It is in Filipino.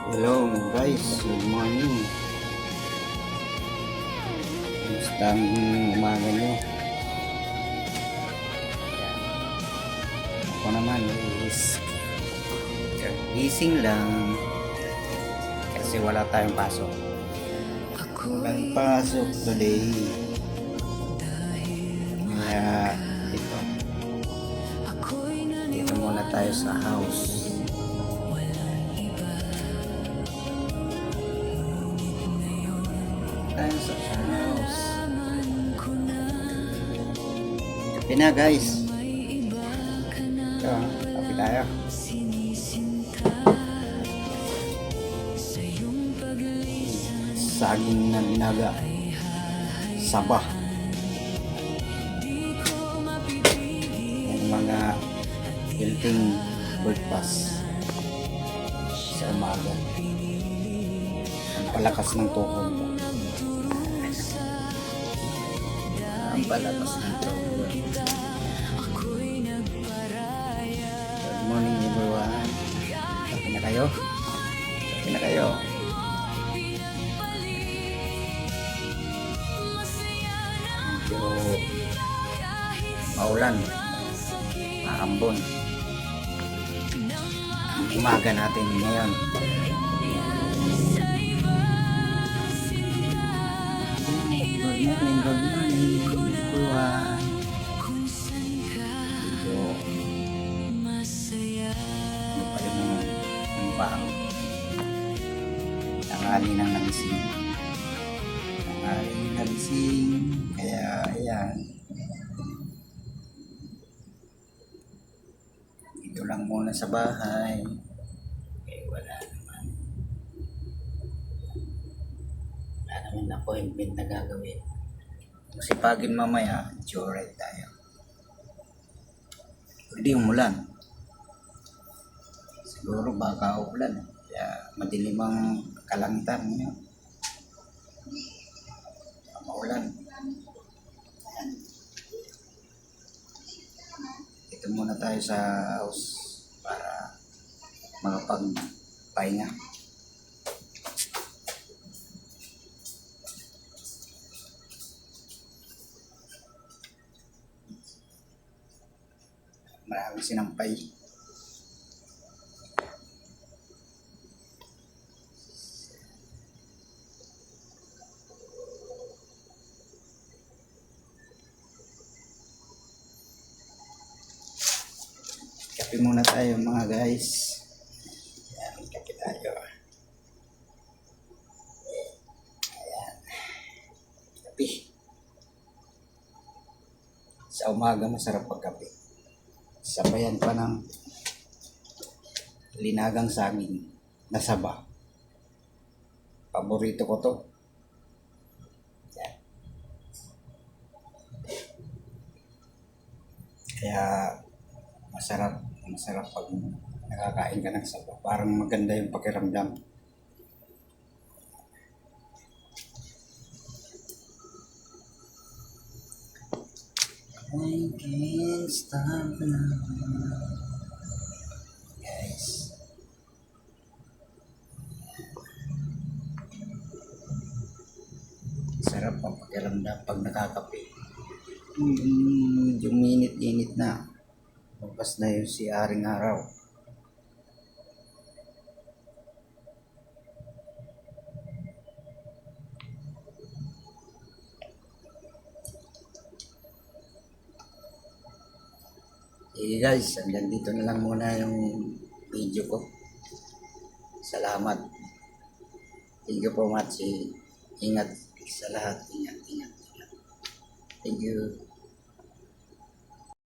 Hello guys, good morning. Kamusta ang umaga nyo? Ako naman is gising lang kasi wala tayong pasok. Walang pasok today. Kaya dito muna tayo sa house. Tayo sa house. Kape na guys. Ito, kape tayo. Saging na binaga. Saba. Yung mga healthy breakfast sa umaga. Ang palakas ng tukod mo. Ang palakas ng tukod. Good morning everyone. Kape na kayo? Kape na kayo? Medyo maulan, maambon ang umaga natin ngayon. Good morning everyone. Medyo ano pa rin ang parang tanghali ng nagising. Kaya ayan, dito lang muna sa bahay. Wala naman appointment na gagawin. Masipagin mamaya, joyride tayo. Hindi umulan, siguro baka ulan, kaya madilim ang kalangitan ngayon. Maulan. Ayan. Dito muna tayo sa house para makapagpahinga. Maraming sinampay. Kape muna tayo mga guys. Ayan, kape tayo. Ayan. Kape. Sa umaga masarap pagkape. Sabayan pa ng linagang saging na saba. Paborito ko to. Ayan. Kaya masarap pag nakakain ka ng saba. Parang maganda yung pakiramdam. I can't stop now. Guys. Sarap ang pakiramdam pag nakakape. Yung minit-init na. Bukas na yung si Aring Araw. Guys, hanggang dito na lang muna yung video ko. Salamat. Thank you so much. Ingat sa lahat. Ingat. Thank you.